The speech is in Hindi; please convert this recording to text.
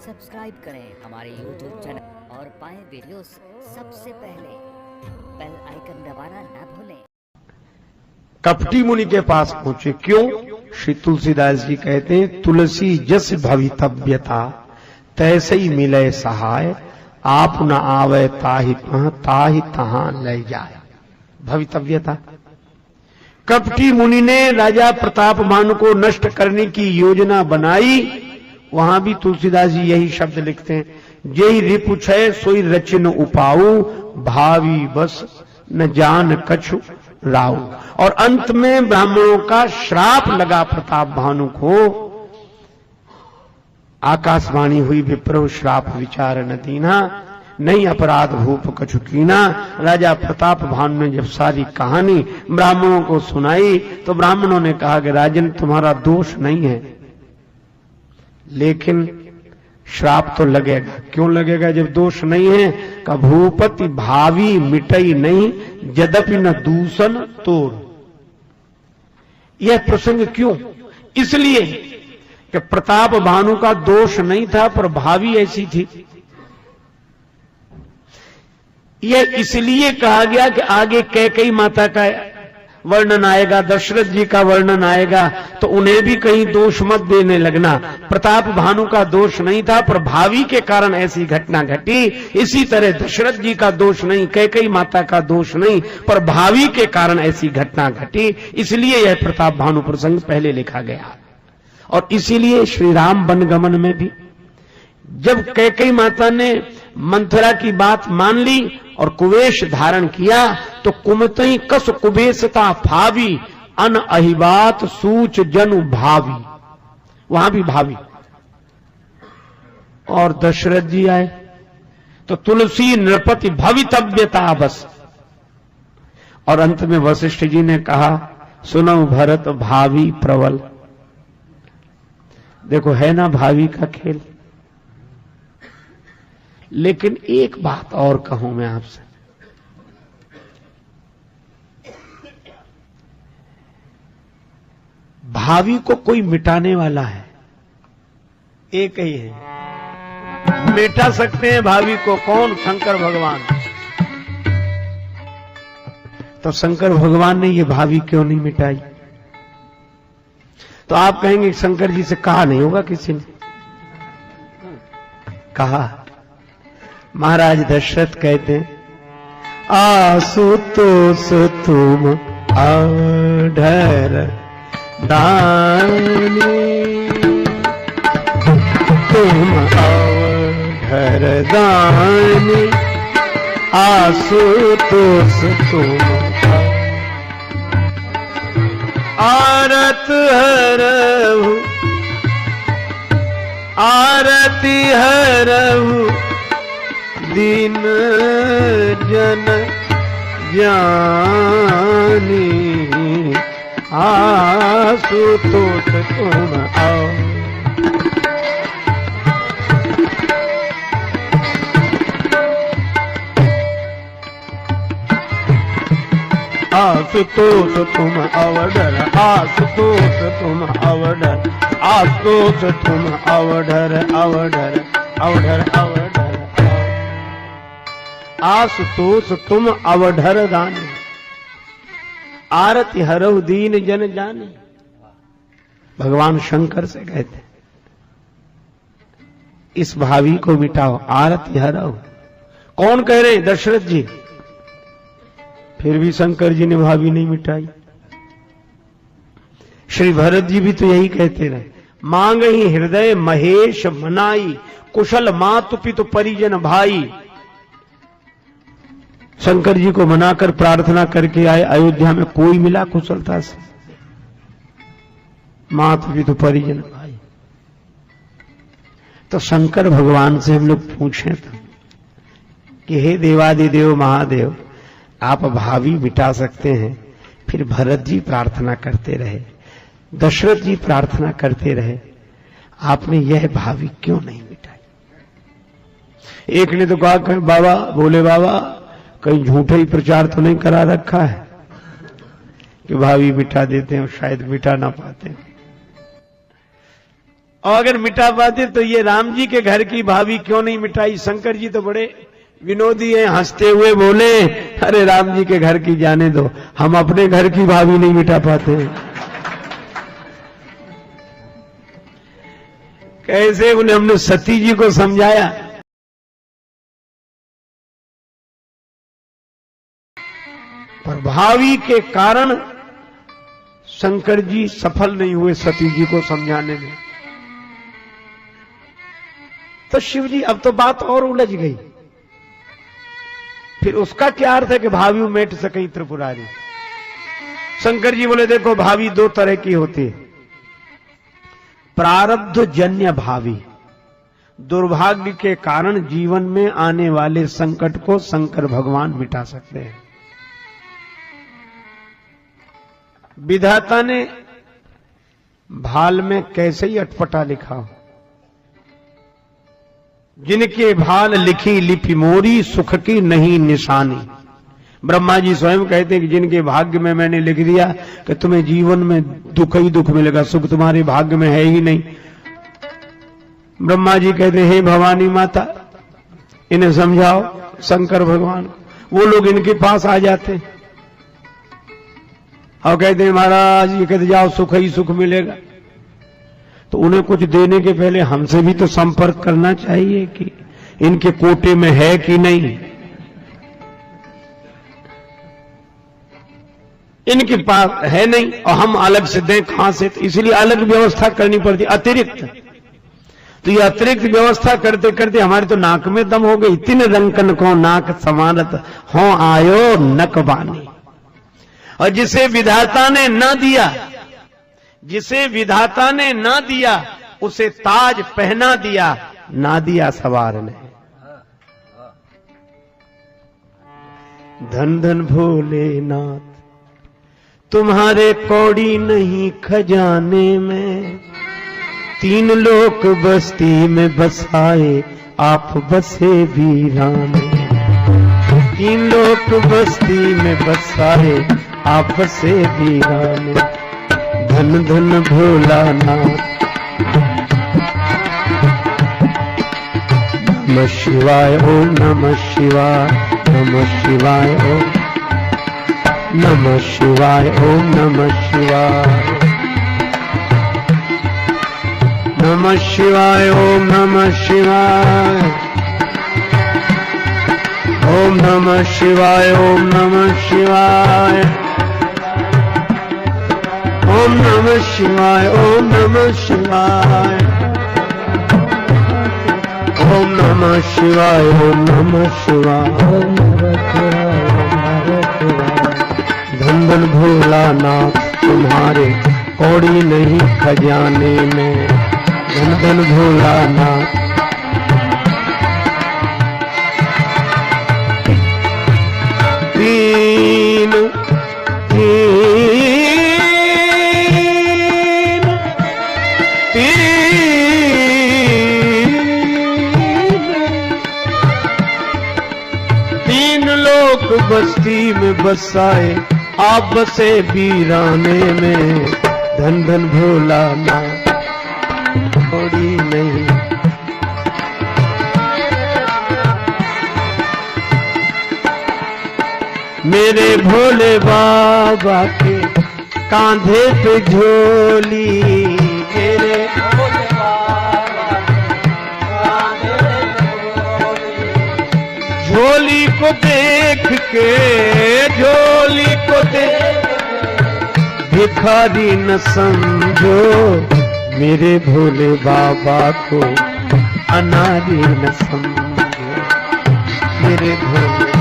सब्सक्राइब करें हमारे YouTube चैनल और पाएं वीडियोस सबसे पहले। बेल आइकन दबाना ना भूलें। कपटी मुनि के पास पहुंचे। क्यों? श्री तुलसीदास जी कहते हैं, तुलसी जस भवितव्यता तैसे ही मिले सहाय, आप न आवे ताहि तहां ले जाए। भवितव्यता। कपटी मुनि ने राजा प्रताप भानु को नष्ट करने की योजना बनाई। वहां भी तुलसीदास जी यही शब्द लिखते हैं, जेहि रिपु छय सोई रचिन उपाऊ, भावी बस न जान कछु राव। और अंत में ब्राह्मणों का श्राप लगा प्रताप भानु को। आकाशवाणी हुई, विप्रव श्राप विचार न दीना, नहीं अपराध भूप कछु कीना। राजा प्रताप भानु ने जब सारी कहानी ब्राह्मणों को सुनाई तो ब्राह्मणों ने कहा कि राजन, तुम्हारा दोष नहीं है, लेकिन श्राप तो लगेगा। क्यों लगेगा जब दोष नहीं है? का भूपति भावी मिटई नहीं, यद्यपि न दूषण तोड़। यह प्रसंग क्यों? इसलिए कि प्रताप भानु का दोष नहीं था, पर भावी ऐसी थी। यह इसलिए कहा गया कि आगे कैकेयी माता का वर्णन आएगा, दशरथ जी का वर्णन आएगा, तो उन्हें भी कहीं दोष मत देने लगना। प्रताप भानु का दोष नहीं था, पर भावी के कारण ऐसी घटना घटी। इसी तरह दशरथ जी का दोष नहीं, कैकेयी माता का दोष नहीं, पर भावी के कारण ऐसी घटना घटी। इसलिए यह प्रताप भानु प्रसंग पहले लिखा गया। और इसीलिए श्री राम वनगमन में भी जब कैकेयी माता ने मंथरा की बात मान ली और कुवेश धारण किया, तो कुमतई कस कुबेशता फावी, अन अहिबात सूच जनु भावी। वहां भी भावी। और दशरथ जी आए तो तुलसी नृपति भवितव्यता बस। और अंत में वशिष्ठ जी ने कहा, सुनो भरत भावी प्रबल। देखो है ना भावी का खेल। लेकिन एक बात और कहूं मैं आपसे, भावी को कोई मिटाने वाला है? एक ही है। मिटा सकते हैं भावी को कौन? शंकर भगवान। तो शंकर भगवान ने ये भावी क्यों नहीं मिटाई? तो आप कहेंगे शंकर जी से कहा नहीं होगा किसी ने? कहा। महाराज दशरथ कहते हैं, आशुतोष तुम अवधर दानी, तुम अवधर दानी, आशुतोष तुम आरत हरहु, आरती हरहु, दीन जन जानी, आशुतोष तुम आओ। आशुतोष तुम अवधर, आशुतोष तुम अवधर, आशुतोष तुम अवधर, अवधर अवधर अवधर, आशुतोष तुम अवधर दानी, आरती हरहु दीन जन जाने। भगवान शंकर से कहते इस भावी को मिटाओ, आरती हरहु। कौन कह रहे हैं? दशरथ जी। फिर भी शंकर जी ने भावी नहीं मिटाई। श्री भरत जी भी तो यही कहते रहे, मांग ही हृदय महेश मनाई, कुशल मातु पितु परिजन भाई। शंकर जी को मनाकर प्रार्थना करके आए, अयोध्या में कोई मिला कुशलता से? मातु पितु परिजन भाई। तो शंकर भगवान से हम लोग पूछें तो कि हे देवादिदेव महादेव, आप भावी मिटा सकते हैं, फिर भरत जी प्रार्थना करते रहे, दशरथ जी प्रार्थना करते रहे, आपने यह भावी क्यों नहीं मिटाई? एक ने तो कहा बाबा, बोले बाबा कहीं झूठे ही प्रचार तो नहीं करा रखा है कि भावी मिटा देते हैं और शायद मिटा ना पाते। और अगर मिटा पाते तो ये राम जी के घर की भाभी क्यों नहीं मिटाई। शंकर जी तो बड़े विनोदी हैं, हंसते हुए बोले, अरे राम जी के घर की जाने दो, हम अपने घर की भाभी नहीं मिटा पाते हैं। कैसे उन्हें हमने सती जी को समझाया। पर भावी के कारण शंकर जी सफल नहीं हुए सती जी को समझाने में। तो शिव जी अब तो बात और उलझ गई। फिर उसका क्या अर्थ है कि भावी मेट सके त्रिपुरारी। शंकर जी बोले देखो भावी दो तरह की होती है, प्रारब्ध जन्य भावी, दुर्भाग्य के कारण जीवन में आने वाले संकट को शंकर भगवान मिटा सकते हैं। विधाता ने भाल में कैसे ही अटपटा लिखा हो, जिनके भाल लिखी लिपि मोरी, सुख की नहीं निशानी। ब्रह्मा जी स्वयं कहते हैं कि जिनके भाग्य में मैंने लिख दिया कि तुम्हें जीवन में दुख ही दुख मिलेगा, सुख तुम्हारे भाग्य में है ही नहीं। ब्रह्मा जी कहते हैं हे भवानी माता इन्हें समझाओ, शंकर भगवान को। वो लोग इनके पास आ जाते हैं और कहते हैं महाराज, ये कहते जाओ सुख ही सुख मिलेगा। तो उन्हें कुछ देने के पहले हमसे भी तो संपर्क करना चाहिए कि इनके कोटे में है कि नहीं, इनके पास है नहीं और हम अलग से दें कहां से। तो इसलिए अलग व्यवस्था करनी पड़ती अतिरिक्त। तो ये अतिरिक्त व्यवस्था करते करते हमारे तो नाक में दम हो गई। तीन रंकन को नाक समानत हो आयो नक बानी। और जिसे विधाता ने न दिया, जिसे विधाता ने न दिया उसे ताज पहना दिया, ना दिया सवार ने। धन धन भोलेनाथ तुम्हारे कौड़ी नहीं खजाने में, तीन लोक बस्ती में बसाए आप बसे वीराने। तीन लोक बस्ती में बसाए आप बसे वीराने। धन धन भोलानाथ नमः शिवाय ओम नमः शिवाय नमः शिवाय ओम नमः शिवाय ओम नमः शिवाय नमः शिवाय ओम नमः शिवाय ओम नमः शिवाय ओम नमः शिवाय ओम नमः शिवाय ओम नमः शिवाय ओम नमः शिवाय ओम नमः शिवाय। धन धन भोलानाथ तुम्हारे कौड़ी नहीं खजाने में। धन धन भोलानाथ तीन तीन लोक बस्ती में बसाए आप बसे वीराने में। धन धन भोलानाथ थोड़ी नहीं। मेरे भोले बाबा के कांधे पे झोली, मेरे भोले बाबा कांधे पे झोली को देख के, झोली को देख भिखारी न समझो, मेरे भोले बाबा को अनारी न समझो। मेरे भोले